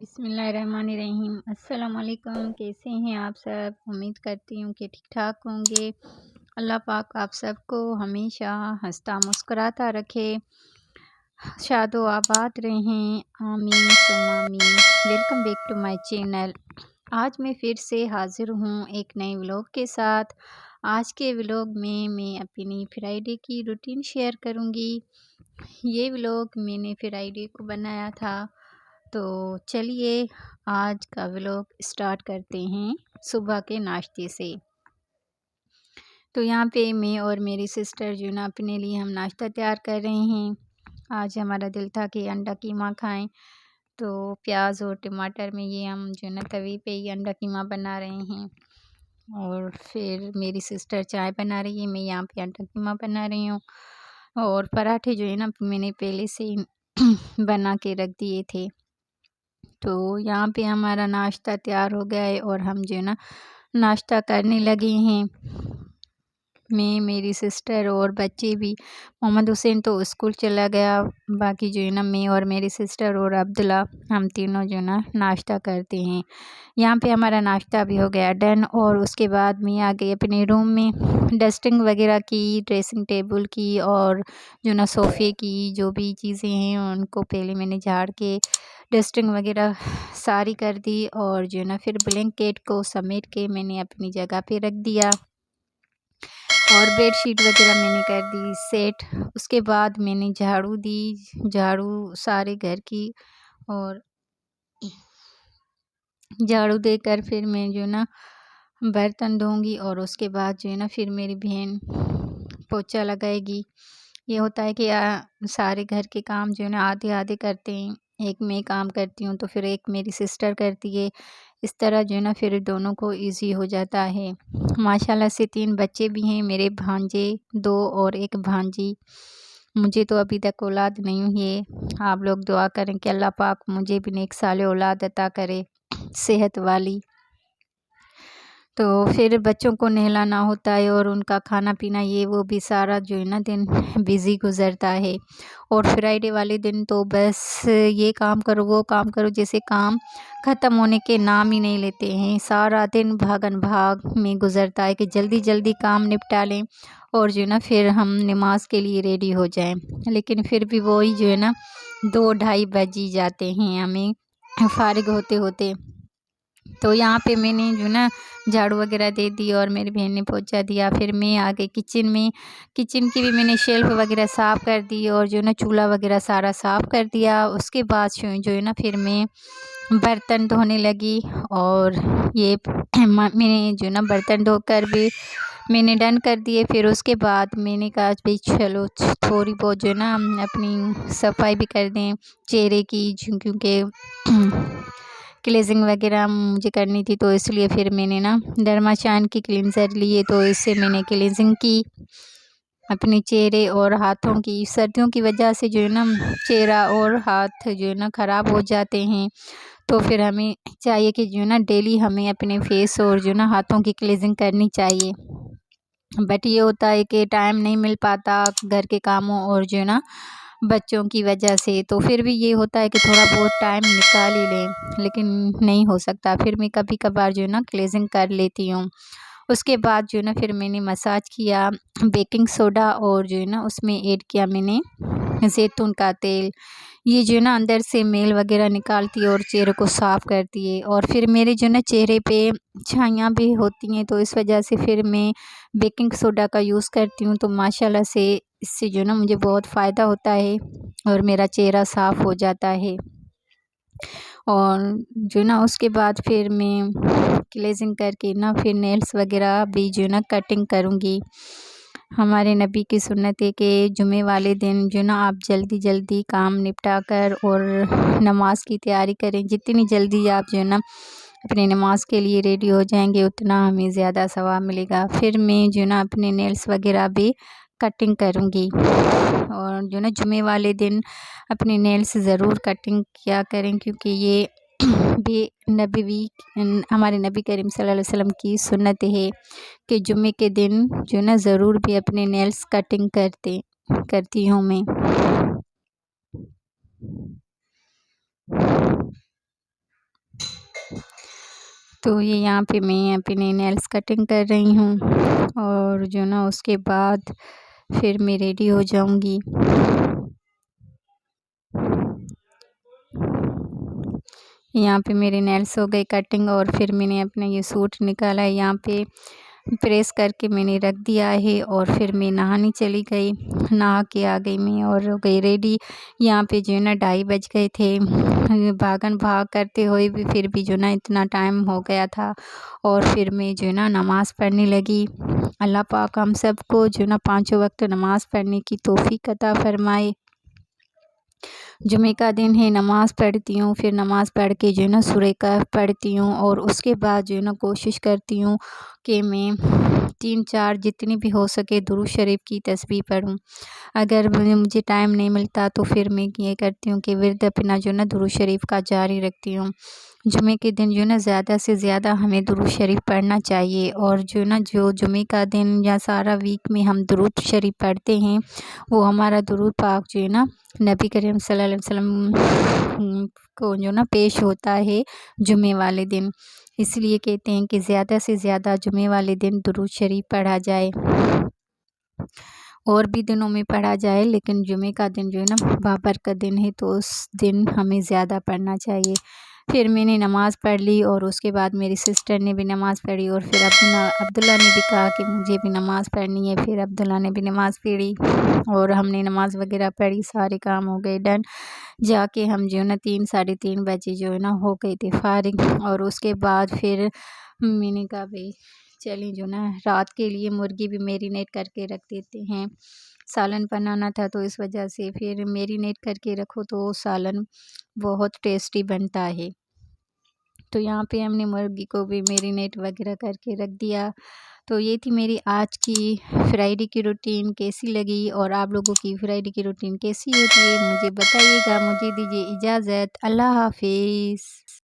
بسم اللہ الرحمن الرحیم۔ السلام علیکم، کیسے ہیں آپ سب؟ امید کرتی ہوں کہ ٹھیک ٹھاک ہوں گے۔ اللہ پاک آپ سب کو ہمیشہ ہنستا مسکراتا رکھے، شاد و آباد رہیں، آمین ثم آمین۔ Welcome back to my channel. آج میں پھر سے حاضر ہوں ایک نئے ولاگ کے ساتھ۔ آج کے ولاگ میں اپنی فرائیڈے کی روٹین شیئر کروں گی۔ یہ ولاگ میں نے فرائیڈے کو بنایا تھا، تو چلیے آج کا ولاگ اسٹارٹ کرتے ہیں صبح کے ناشتے سے۔ تو یہاں پہ میں اور میری سسٹر جو نا اپنے لیے ہم ناشتہ تیار کر رہے ہیں۔ آج ہمارا دل تھا کہ انڈا قیمہ کھائیں، تو پیاز اور ٹماٹر میں یہ ہم جو نا توی پہ ہی انڈا قیمہ بنا رہے ہیں، اور پھر میری سسٹر چائے بنا رہی ہے، میں یہاں پہ انڈا قیمہ بنا رہی ہوں۔ اور پراٹھے جو ہے نا میں نے پہلے سے ہی بنا کے رکھ دیے تھے۔ تو یہاں پہ ہمارا ناشتہ تیار ہو گیا ہے اور ہم جو ہے نا ناشتہ کرنے لگے ہیں۔ میں، میری سسٹر اور بچے بھی۔ محمد حسین تو اسکول چلا گیا، باقی جو ہے نا میں اور میری سسٹر اور عبداللہ ہم تینوں جو ہے نا ناشتہ کرتے ہیں۔ یہاں پہ ہمارا ناشتہ بھی ہو گیا ڈن، اور اس کے بعد میں آ گئی اپنے روم میں، ڈسٹنگ وغیرہ کی، ڈریسنگ ٹیبل کی، اور جو نا صوفے کی جو بھی چیزیں ہیں ان کو پہلے میں نے جھاڑ کے ڈسٹنگ وغیرہ ساری کر دی، اور جو نا پھر بلینکٹ کو سمیٹ کے میں نے اپنی جگہ پہ رکھ دیا، اور بیڈ شیٹ وغیرہ میں نے کر دی سیٹ۔ اس کے بعد میں نے جھاڑو دی، جھاڑو سارے گھر کی، اور جھاڑو دے کر پھر میں جو نا برتن دھوں گی، اور اس کے بعد جو ہے نا پھر میری بہن پوچھا لگائے گی۔ یہ ہوتا ہے کہ سارے گھر کے کام جو ہے نا آدھے آدھے کرتے ہیں، ایک میں کام کرتی ہوں تو پھر ایک میری سسٹر کرتی ہے، اس طرح جو ہے نا پھر دونوں کو ایزی ہو جاتا ہے۔ ماشاءاللہ سے 3 بچے بھی ہیں میرے، بھانجے 2 اور ایک بھانجی۔ مجھے تو ابھی تک اولاد نہیں ہوئی ہے، آپ لوگ دعا کریں کہ اللہ پاک مجھے بھی نیک صالح اولاد عطا کرے، صحت والی۔ تو پھر بچوں کو نہلانا ہوتا ہے اور ان کا کھانا پینا، یہ وہ بھی سارا جو ہے نا دن بیزی گزرتا ہے۔ اور فرائیڈے والے دن تو بس یہ کام کرو وہ کام کرو، جیسے کام ختم ہونے کے نام ہی نہیں لیتے ہیں۔ سارا دن بھاگن بھاگ میں گزرتا ہے کہ جلدی جلدی کام نپٹا لیں، اور جو ہے نا پھر ہم نماز کے لیے ریڈی ہو جائیں، لیکن پھر بھی وہی جو ہے نا 2-2:30 بج ہی جاتے ہیں ہمیں فارغ ہوتے ہوتے۔ تو یہاں پہ میں نے جو نا جھاڑو وغیرہ دے دی اور میری بہن نے پوچھا دیا، پھر میں آ گئی کچن میں۔ کچن کی بھی میں نے شیلف وغیرہ صاف کر دی، اور جو نا چولہا وغیرہ سارا صاف کر دیا۔ اس کے بعد جو ہے نا پھر میں برتن دھونے لگی، اور یہ میں نے جو نا برتن دھو کر بھی میں نے ڈن کر دیے۔ پھر اس کے بعد میں نے کہا بھی چلو تھوڑی بہت جو ہے نا اپنی صفائی بھی کر دیں چہرے کی، کیونکہ کلیزنگ وغیرہ مجھے کرنی تھی، تو اس لیے پھر میں نے نا ڈرما شائن کی کلینزر لیے، تو اس سے میں نے کلیزنگ کی اپنے چہرے اور ہاتھوں کی۔ سردیوں کی وجہ سے جو ہے نا چہرہ اور ہاتھ جو ہے نا خراب ہو جاتے ہیں، تو پھر ہمیں چاہیے کہ جو ہے نا ڈیلی ہمیں اپنے فیس اور جو ہے نا ہاتھوں کی کلیزنگ کرنی چاہیے۔ بٹ یہ ہوتا ہے کہ ٹائم نہیں مل پاتا گھر کے کاموں اور جو ہے نا بچوں کی وجہ سے، تو پھر بھی یہ ہوتا ہے کہ تھوڑا بہت ٹائم نکال ہی لیں، لیکن نہیں ہو سکتا، پھر میں کبھی کبھار جو ہے نا کلیزنگ کر لیتی ہوں۔ اس کے بعد جو ہے نا پھر میں نے مساج کیا، بیکنگ سوڈا، اور جو ہے نا اس میں ایڈ کیا میں نے زیتون کا تیل۔ یہ جو ہے نا اندر سے میل وغیرہ نکالتی ہے اور چہرے کو صاف کرتی ہے، اور پھر میرے جو ہے نا چہرے پہ چھائیاں بھی ہوتی ہیں، تو اس وجہ سے پھر میں بیکنگ سوڈا کا یوز کرتی ہوں، تو ماشاءاللہ سے اس سے جو ہے نا مجھے بہت فائدہ ہوتا ہے اور میرا چہرہ صاف ہو جاتا ہے۔ اور جو نا اس کے بعد پھر میں کلیزنگ کر کے نا پھر نیلس وغیرہ بھی جو نا کٹنگ کروں گی۔ ہمارے نبی کی سنت ہے کہ جمعے والے دن جو نا آپ جلدی جلدی کام نپٹا کر اور نماز کی تیاری کریں، جتنی جلدی آپ جو ہے نا اپنے نماز کے لیے ریڈی ہو جائیں گے اتنا ہمیں زیادہ ثواب ملے گا۔ پھر میں جو نا اپنے نیلس وغیرہ بھی کٹنگ کروں گی، اور جو نا جمعے والے دن اپنے نیلس ضرور کٹنگ کیا کریں، کیونکہ یہ بھی ہمارے نبی کریم صلی اللہ علیہ وسلم کی سنت ہے کہ جمعے کے دن جو نا ضرور بھی اپنے نیلس کٹنگ کرتی ہوں میں۔ تو یہ یہاں پہ میں اپنے نیلس کٹنگ کر رہی ہوں، اور جو نا اس کے بعد پھر میں ریڈی ہو جاؤں گی۔ یہاں پہ میرے نیلس ہو گئے کٹنگ، اور پھر میں نے اپنا یہ سوٹ نکالا ہے، یہاں پہ پریس کر کے میں نے رکھ دیا ہے، اور پھر میں نہانے چلی گئی، نہا کے آ گئی میں اور ہو گئی ریڈی۔ یہاں پہ جو ہے نا 2:30 بج گئے تھے، بھاگن بھاگ کرتے ہوئے بھی پھر بھی جو نا اتنا ٹائم ہو گیا تھا، اور پھر میں جو ہے نا نماز پڑھنے لگی۔ اللہ پاک ہم سب کو جو نا 5 وقت نماز پڑھنے کی توفیق عطا فرمائے۔ جمعہ کا دن ہے، نماز پڑھتی ہوں، پھر نماز پڑھ کے جو ہے نا سورہ کہف پڑھتی ہوں، اور اس کے بعد جو ہے نا کوشش کرتی ہوں کہ میں 3-4 جتنی بھی ہو سکے درود شریف کی تسبیح پڑھوں۔ اگر مجھے ٹائم نہیں ملتا تو پھر میں یہ کرتی ہوں کہ ورد اپنا جو ہے نا درود شریف کا جاری رکھتی ہوں۔ جمعے کے دن جو ہے نا زیادہ سے زیادہ ہمیں درود شریف پڑھنا چاہیے، اور جو نا جو جمعے کا دن یا سارا ویک میں ہم درود شریف پڑھتے ہیں، وہ ہمارا درود پاک جو ہے نا نبی کریم صلی اللہ علیہ وسلم کو جو نا پیش ہوتا ہے جمعے والے دن۔ اس لیے کہتے ہیں کہ زیادہ سے زیادہ جمعے والے دن درود شریف پڑھا جائے، اور بھی دنوں میں پڑھا جائے، لیکن جمعے کا دن جو ہے نا بابرکت دن ہے، تو اس دن ہمیں زیادہ پڑھنا چاہیے۔ پھر میں نے نماز پڑھ لی، اور اس کے بعد میری سسٹر نے بھی نماز پڑھی، اور پھر عبداللہ نے بھی کہا کہ مجھے بھی نماز پڑھنی ہے، پھر عبداللہ نے بھی نماز پڑھی، اور ہم نے نماز وغیرہ پڑھی، سارے کام ہو گئے ڈن۔ جا کے ہم جو ہے نا 3-3:30 بجے جو ہے نا ہو گئے تھے فارغ، اور اس کے بعد پھر میں نے کہا بھائی چلیں جو نا رات کے لیے مرغی بھی میرینیٹ کر کے رکھ دیتے ہیں، سالن بنانا تھا تو اس وجہ سے پھر میرینیٹ کر کے رکھو تو سالن بہت ٹیسٹی بنتا ہے۔ تو یہاں پہ ہم نے مرغی کو بھی میرینیٹ وغیرہ کر کے رکھ دیا۔ تو یہ تھی میری آج کی فرائیڈے کی روٹین، کیسی لگی، اور آپ لوگوں کی فرائیڈے کی روٹین کیسی ہوتی ہے مجھے بتائیے گا۔ مجھے دیجیے اجازت، اللہ حافظ۔